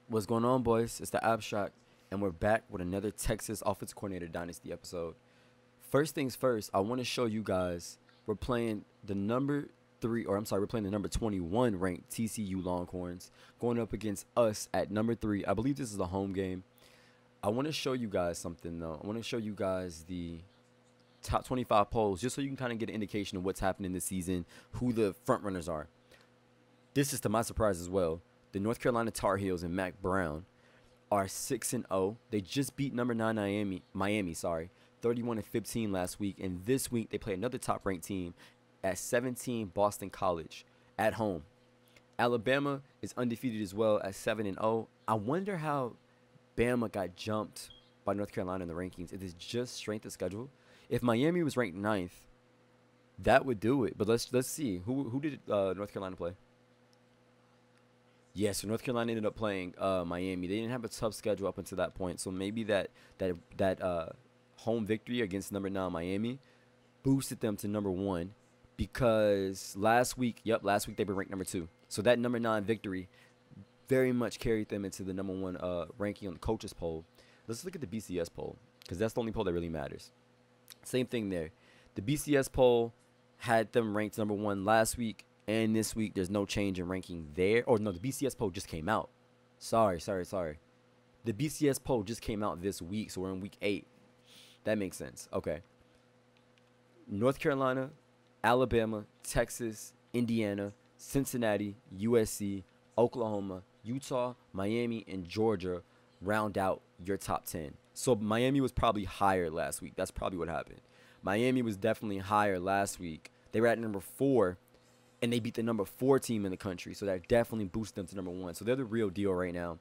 What's going on, boys? It's the Abstract, and we're back with another Texas Offensive Coordinator Dynasty episode. First things first, I want to show you guys we're playing the we're playing the number 21 ranked TCU Longhorns going up against us at number 3. I believe this is a home game. I want to show you guys something, though. I want to show you guys the top 25 polls just so you can kind of get an indication of what's happening this season, who the front runners are. This is to my surprise as well. The North Carolina Tar Heels and Mac Brown are 6-0. They just beat number 9 Miami, 31-15 last week, and this week they play another top-ranked team at 17 Boston College at home. Alabama is undefeated as well at 7-0. I wonder how Bama got jumped by North Carolina in the rankings. It is just strength of schedule. If Miami was ranked 9th, that would do it. But let's see who did North Carolina play. Yeah, so North Carolina ended up playing Miami. They didn't have a tough schedule up until that point, so maybe that home victory against number 9 Miami boosted them to number 1 because last week they were ranked number 2. So that number 9 victory very much carried them into the number 1 ranking on the coaches poll. Let's look at the BCS poll because that's the only poll that really matters. Same thing there. The BCS poll had them ranked number 1 last week. And this week, there's no change in ranking there. Or no, the BCS poll just came out. Sorry. The BCS poll just came out this week, so we're in week 8. That makes sense. Okay. North Carolina, Alabama, Texas, Indiana, Cincinnati, USC, Oklahoma, Utah, Miami, and Georgia round out your top 10. So Miami was probably higher last week. That's probably what happened. Miami was definitely higher last week. They were at number 4. And they beat the number 4 team in the country. So that definitely boosted them to number 1. So they're the real deal right now.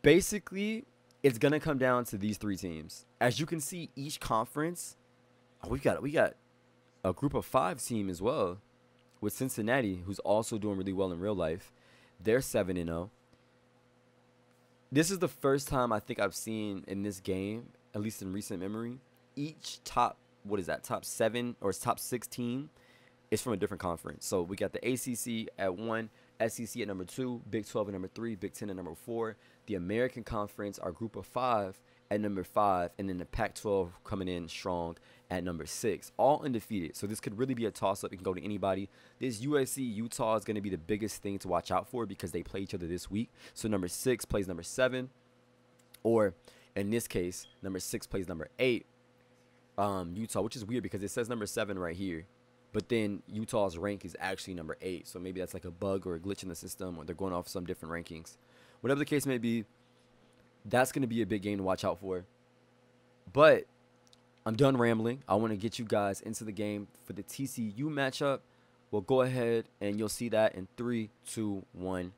Basically, it's going to come down to these 3 teams. As you can see, each conference, we got a group of 5 team as well with Cincinnati, who's also doing really well in real life. They're 7-0. This is the first time I think I've seen in this game, at least in recent memory, each top 7 or top 6 team is from a different conference. So we got the ACC at 1, SEC at number 2, Big 12 at number 3, Big 10 at number 4. The American Conference, our group of 5 at number 5, and then the Pac-12 coming in strong at number 6. All undefeated. So this could really be a toss-up. It can go to anybody. This USC-Utah is going to be the biggest thing to watch out for because they play each other this week. So number 6 plays number 7. Or in this case, number 6 plays number 8. Utah, which is weird because it says number 7 right here. But then Utah's rank is actually number 8. So maybe that's like a bug or a glitch in the system, or they're going off some different rankings. Whatever the case may be, that's going to be a big game to watch out for. But I'm done rambling. I want to get you guys into the game for the TCU matchup. We'll go ahead and you'll see that in 3, 2, 1.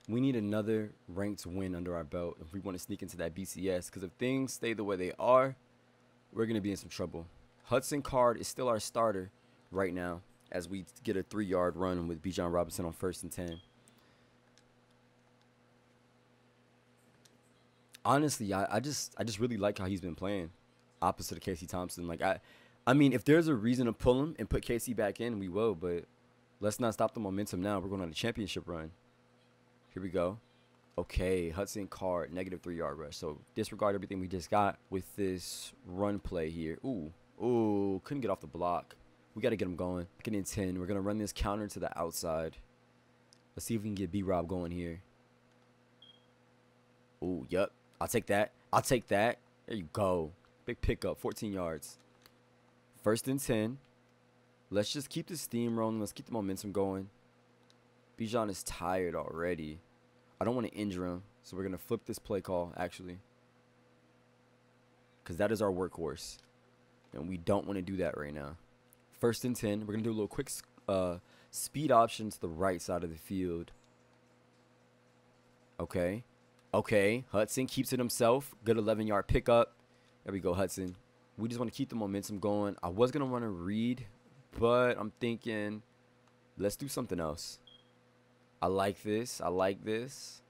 We need another ranked win under our belt if we want to sneak into that BCS, because if things stay the way they are, we're going to be in some trouble. Hudson Card is still our starter right now as we get a 3-yard run with Bichon Robinson on 1st and 10. Honestly, I just really like how he's been playing opposite of Casey Thompson. Like I mean, if there's a reason to pull him and put Casey back in, we will, but let's not stop the momentum now. We're going on a championship run. Here we go. Okay, Hudson Card, negative 3-yard rush. So disregard everything we just got with this run play here. Ooh, couldn't get off the block. We got to get him going. Get in 10. We're going to run this counter to the outside. Let's see if we can get B-Rob going here. Ooh, yep. I'll take that. There you go. Big pickup, 14 yards. 1st and 10. Let's just keep the steam rolling. Let's keep the momentum going. Bichon is tired already. I don't want to injure him, so we're going to flip this play call, actually, because that is our workhorse, and we don't want to do that right now. 1st and 10. We're going to do a little quick Speed option to the right side of the field. Okay. Okay. Hudson keeps it himself. Good 11-yard pickup. There we go, Hudson. We just want to keep the momentum going. I was going to run a read, but I'm thinking let's do something else. I like this. I like this.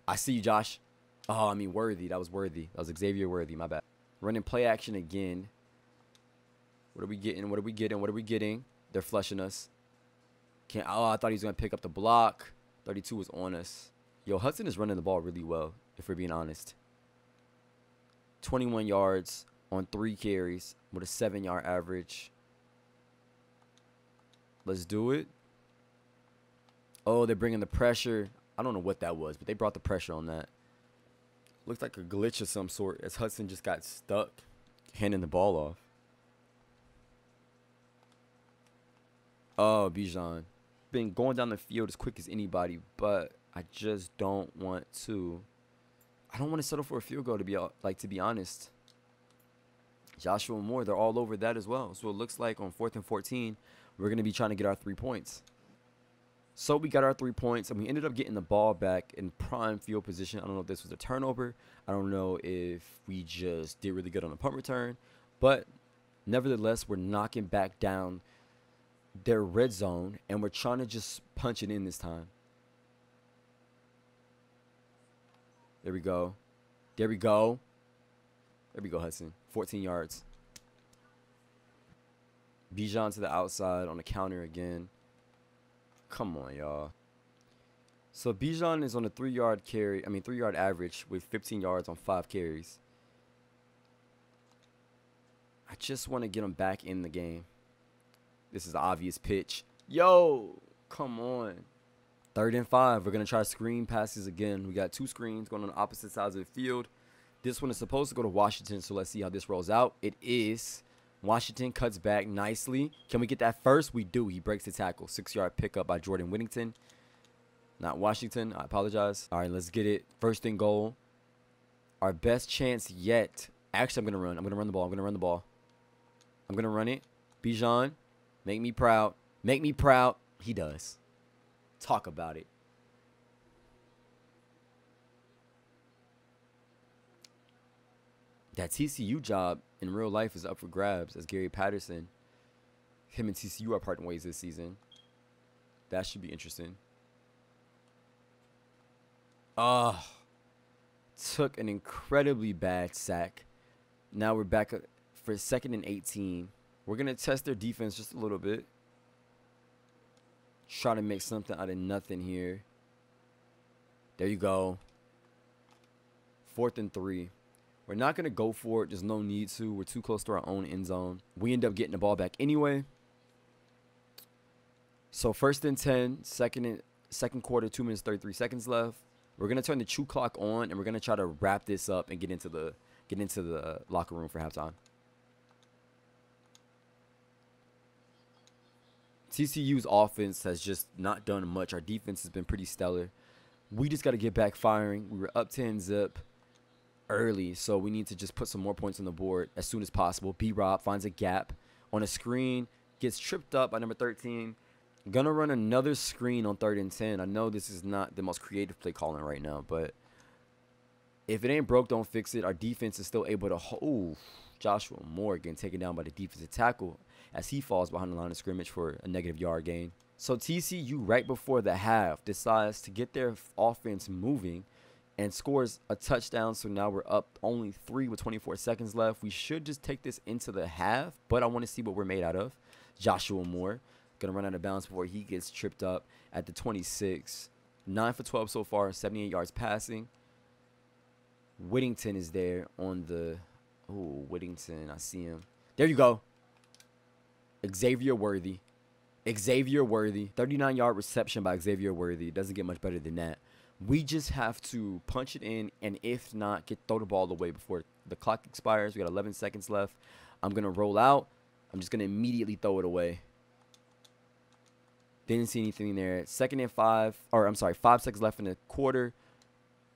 I see you, Josh. Oh, I mean, Worthy. That was Worthy. That was Xavier Worthy. My bad. Running play action again. What are we getting? What are we getting? What are we getting? They're flushing us. Oh, I thought he was going to pick up the block. 32 was on us. Yo, Hudson is running the ball really well, if we're being honest. 21 yards on 3 carries with a 7-yard average. Let's do it. Oh, they're bringing the pressure. I don't know what that was, but they brought the pressure on that. Looks like a glitch of some sort as Hudson just got stuck handing the ball off. Oh, Bichon. Been going down the field as quick as anybody, but I just don't want to. I don't want to settle for a field goal, to be honest. Joshua Moore, they're all over that as well. So it looks like on 4th and 14, we're going to be trying to get our 3 points. So we got our 3 points, and we ended up getting the ball back in prime field position. I don't know if this was a turnover. I don't know if we just did really good on the punt return. But nevertheless, we're knocking back down their red zone, and we're trying to just punch it in this time. There we go. There we go. There we go, Hudson. 14 yards. Bichon to the outside on the counter again. Come on, y'all. So Bichon is on a 3-yard carry. I mean, 3-yard average with 15 yards on 5 carries. I just want to get him back in the game. This is the obvious pitch. Yo, come on. 3rd and 5. We're going to try screen passes again. We got 2 screens going on the opposite sides of the field. This one is supposed to go to Washington, so let's see how this rolls out. It is. Washington cuts back nicely. Can we get that first? We do. He breaks the tackle. 6-yard pickup by Jordan Whittington. Not Washington. I apologize. All right, let's get it. 1st and goal. Our best chance yet. Actually, I'm going to run. I'm going to run the ball. I'm going to run the ball. I'm going to run it. Bichon, make me proud. Make me proud. He does. Talk about it. That TCU job in real life is up for grabs as Gary Patterson. Him and TCU are parting ways this season. That should be interesting. Took an incredibly bad sack. Now we're back for 2nd and 18. We're going to test their defense just a little bit. Try to make something out of nothing here. There you go. 4th and 3. We're not going to go for it. There's no need to. We're too close to our own end zone. We end up getting the ball back anyway. So 1st and 10, second quarter, 2 minutes, 33 seconds left. We're going to turn the chew clock on, and we're going to try to wrap this up and get into the locker room for halftime. TCU's offense has just not done much. Our defense has been pretty stellar. We just got to get back firing. We were up 10-zip early, so we need to just put some more points on the board as soon as possible. B-Rob finds a gap on a screen, gets tripped up by number 13. Gonna run another screen on 3rd and 10. I know this is not the most creative play calling right now, but if it ain't broke, don't fix it. Our defense is still able to hold. Joshua Moore getting taken down by the defensive tackle as he falls behind the line of scrimmage for a -yard gain. So TCU, right before the half, decides to get their offense moving and scores a touchdown. So now we're up only 3 with 24 seconds left. We should just take this into the half, but I want to see what we're made out of. Joshua Moore going to run out of bounds before he gets tripped up at the 26. 9 for 12 so far, 78 yards passing. Whittington is there on the... Oh, Whittington, I see him. There you go. Xavier Worthy. 39-yard reception by Xavier Worthy. It doesn't get much better than that. We just have to punch it in, and if not, throw the ball away before the clock expires. We got 11 seconds left. I'm going to roll out. I'm just going to immediately throw it away. Didn't see anything there. 2nd and 5. Or, I'm sorry, 5 seconds left in the quarter.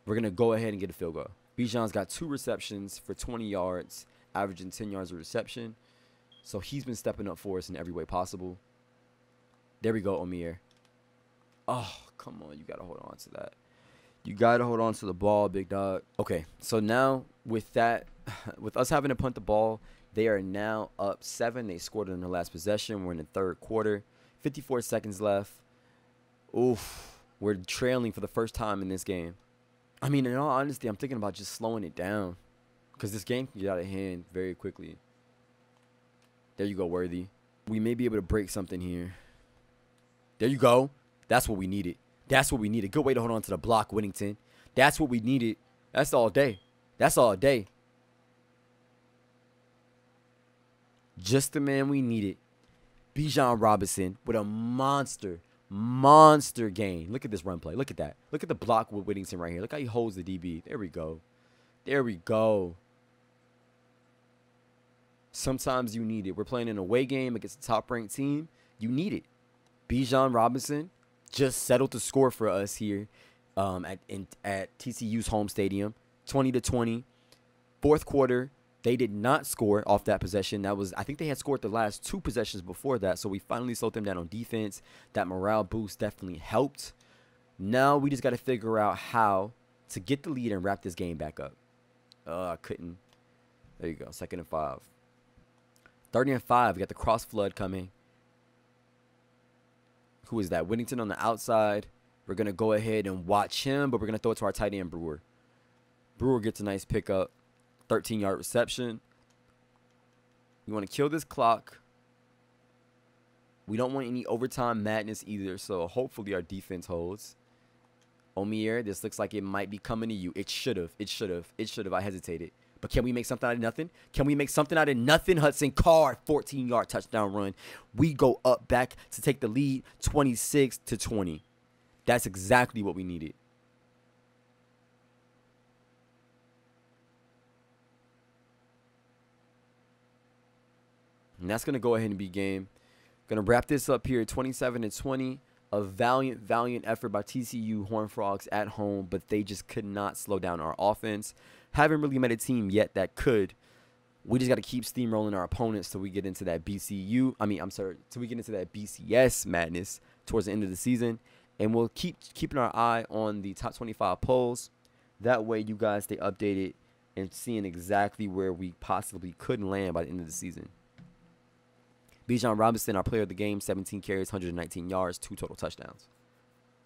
We're going to go ahead and get a field goal. Bichon's got 2 receptions for 20 yards, averaging 10 yards a reception. So he's been stepping up for us in every way possible. There we go, Amir. Oh, come on. You got to hold on to that. You got to hold on to the ball, big dog. Okay, so now with that, with us having to punt the ball, they are now up 7. They scored in their last possession. We're in the third quarter. 54 seconds left. Oof. We're trailing for the first time in this game. I mean, in all honesty, I'm thinking about just slowing it down because this game can get out of hand very quickly. There you go, Worthy. We may be able to break something here. There you go. That's what we needed. That's what we needed. Good way to hold on to the block, Whittington. That's what we needed. That's all day. That's all day. Just the man we needed. Bichon Robinson with a monster game. Look at this run play. Look at that. Look at the block with Whittington right here. Look how he holds the DB. There we go. There we go. Sometimes you need it. We're playing an away game against a top-ranked team. You need it. Bichon Robinson just settled the score for us here at TCU's home stadium, 20-20. Fourth quarter, they did not score off that possession. I think they had scored the last 2 possessions before that, so we finally slowed them down on defense. That morale boost definitely helped. Now we just got to figure out how to get the lead and wrap this game back up. I couldn't. There you go, 2nd and 5. 30 and 5, we got the cross flood coming. Who is that? Whittington on the outside. We're going to go ahead and watch him, but we're going to throw it to our tight end, Brewer. Brewer gets a nice pickup. 13-yard reception. We want to kill this clock. We don't want any overtime madness either, so hopefully our defense holds. Omier, this looks like it might be coming to you. It should have. It should have. It should have. I hesitated. But can we make something out of nothing? Can we make something out of nothing? Hudson Card, 14-yard touchdown run. We go up back to take the lead, 26-20. That's exactly what we needed. And that's going to go ahead and be game. Going to wrap this up here, 27-20. A valiant effort by TCU Horned Frogs at home, but they just could not slow down our offense. Haven't really met a team yet that could. We just got to keep steamrolling our opponents till we get into that till we get into that BCS madness towards the end of the season. And we'll keep keeping our eye on the top 25 polls. That way you guys stay updated and seeing exactly where we possibly could land by the end of the season. Bichon Robinson, our player of the game, 17 carries, 119 yards, 2 total touchdowns.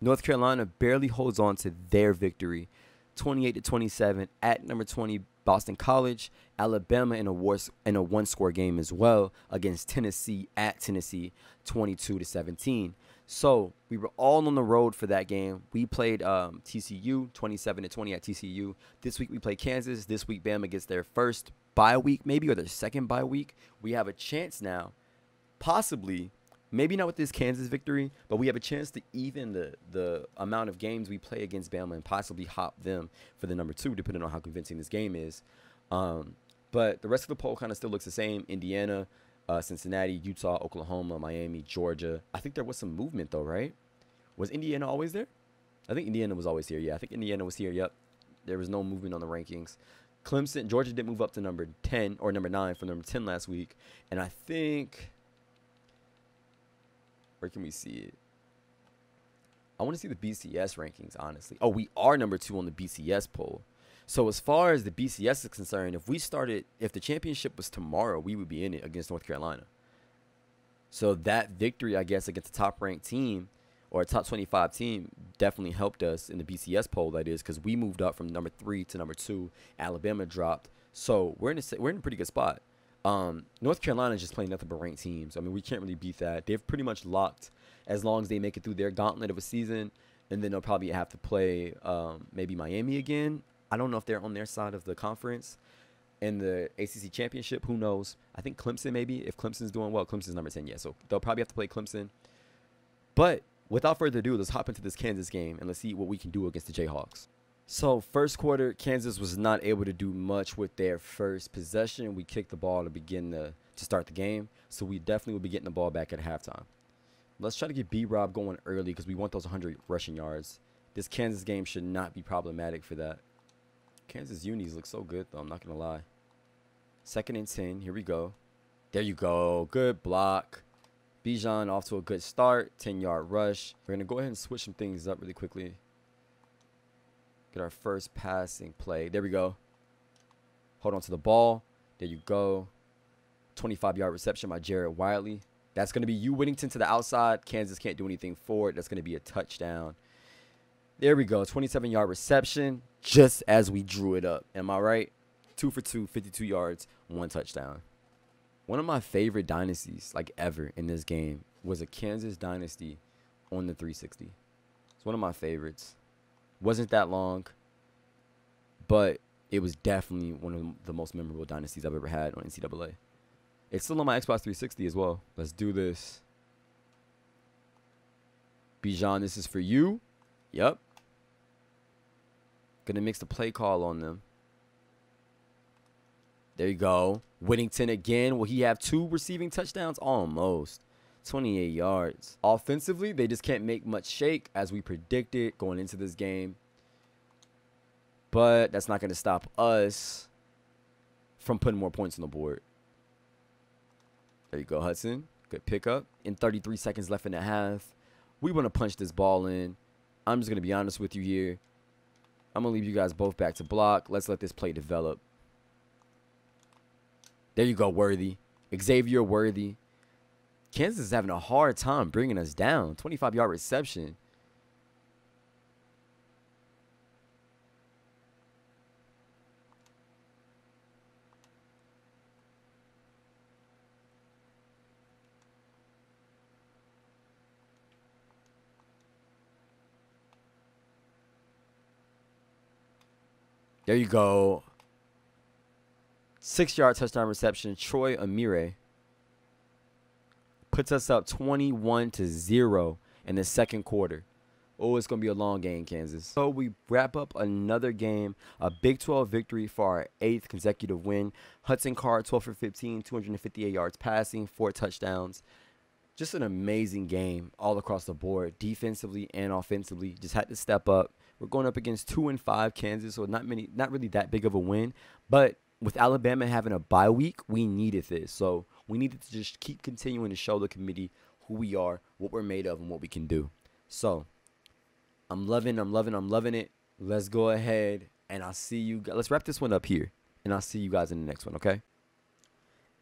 North Carolina barely holds on to their victory, 28-27 at number 20 Boston College. Alabama in a one-score game as well against Tennessee at Tennessee, 22-17. So we were all on the road for that game. We played TCU, 27-20 at TCU. This week we play Kansas. This week Bama gets their first bye week maybe, or their second bye week. We have a chance now. Possibly, maybe not with this Kansas victory, but we have a chance to even the amount of games we play against Bama and possibly hop them for the number 2, depending on how convincing this game is. But the rest of the poll kind of still looks the same. Indiana, Cincinnati, Utah, Oklahoma, Miami, Georgia. I think there was some movement, though, right? Was Indiana always there? I think Indiana was always here. Yeah, I think Indiana was here. Yep. There was no movement on the rankings. Clemson, Georgia did move up to number 10 or number 9 from number 10 last week. And I think... Where can we see it? I want to see the BCS rankings, honestly. Oh, we are number 2 on the BCS poll. So as far as the BCS is concerned, if the championship was tomorrow, we would be in it against North Carolina. So that victory, I guess, against a top-ranked team or a top 25 team definitely helped us in the BCS poll, that is, because we moved up from number 3 to number 2. Alabama dropped. So we're in a pretty good spot. North Carolina is just playing nothing but ranked teams. I mean, we can't really beat that. They've pretty much locked as long as they make it through their gauntlet of a season, and then they'll probably have to play maybe Miami again. I don't know if they're on their side of the conference in the ACC championship. Who knows? I think Clemson maybe. If Clemson's doing well, Clemson's number 10. Yeah, so they'll probably have to play Clemson. But without further ado, let's hop into this Kansas game, and let's see what we can do against the Jayhawks. So first quarter, Kansas was not able to do much with their first possession. We kicked the ball to start the game, so we definitely will be getting the ball back at halftime. Let's try to get B-Rob going early because we want those 100 rushing yards. This Kansas game should not be problematic for that. Kansas unis look so good, though. I'm not going to lie. 2nd and 10. Here we go. There you go. Good block. Bichon off to a good start. 10-yard rush. We're going to go ahead and switch some things up really quickly. Get our first passing play. There we go. Hold on to the ball. There you go. 25-yard reception by Jared Wiley. That's going to be U Whittington to the outside. Kansas can't do anything for it. That's going to be a touchdown. There we go. 27-yard reception, just as we drew it up. Am I right? 2 for 2, 52 yards, 1 touchdown. One of my favorite dynasties, like ever, in this game was a Kansas dynasty on the 360. It's one of my favorites. Wasn't that long, but it was definitely one of the most memorable dynasties I've ever had on NCAA. It's still on my Xbox 360 as well. Let's do this. Bichon, this is for you. Yep. Gonna mix the play call on them. There you go. Whittington again. Will he have 2 receiving touchdowns? Almost. 28 yards. Offensively, they just can't make much shake as we predicted going into this game. But that's not going to stop us from putting more points on the board. There you go, Hudson. Good pickup. In 33 seconds left in the half, we want to punch this ball in. I'm just going to be honest with you here. I'm going to leave you guys both back to block. Let's let this play develop. There you go, Worthy. Xavier Worthy. Kansas is having a hard time bringing us down. 25-yard reception. There you go. 6-yard touchdown reception. Troy Amire puts us up 21-0 in the second quarter. Oh, it's going to be a long game, Kansas. So we wrap up another game, a Big 12 victory for our 8th consecutive win. Hudson Card, 12 for 15, 258 yards passing, 4 touchdowns. Just an amazing game all across the board, defensively and offensively. Just had to step up. We're going up against 2-5 Kansas, so not really that big of a win. But with Alabama having a bye week, we needed this. So we needed to just keep continuing to show the committee who we are, what we're made of, and what we can do. So I'm loving it. Let's go ahead, and I'll see you guys. Let's wrap this one up here, and I'll see you guys in the next one, okay?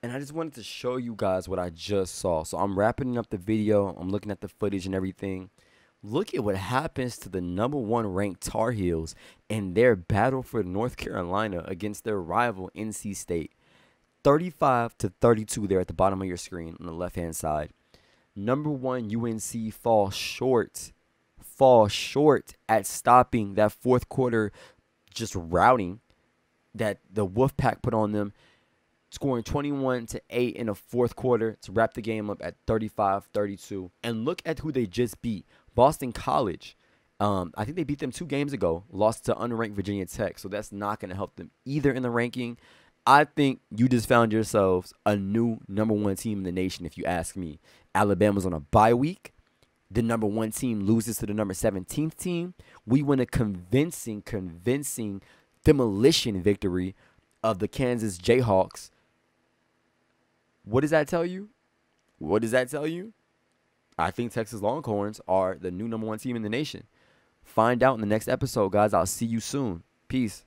And I just wanted to show you guys what I just saw. So I'm wrapping up the video. I'm looking at the footage and everything. Look at what happens to the #1 ranked Tar Heels in their battle for North Carolina against their rival NC State. 35-32 there at the bottom of your screen on the left-hand side. #1 UNC falls short at stopping that fourth quarter just routing that the Wolfpack put on them, scoring 21-8 in the fourth quarter to wrap the game up at 35-32. And look at who they just beat. Boston College. I think they beat them 2 games ago, lost to unranked Virginia Tech, so that's not going to help them either in the ranking. I think you just found yourselves a new #1 team in the nation, if you ask me. Alabama's on a bye week. The #1 team loses to the number 17th team. We win a convincing demolition victory of the Kansas Jayhawks. What does that tell you? What does that tell you? I think Texas Longhorns are the new #1 team in the nation. Find out in the next episode, guys. I'll see you soon. Peace.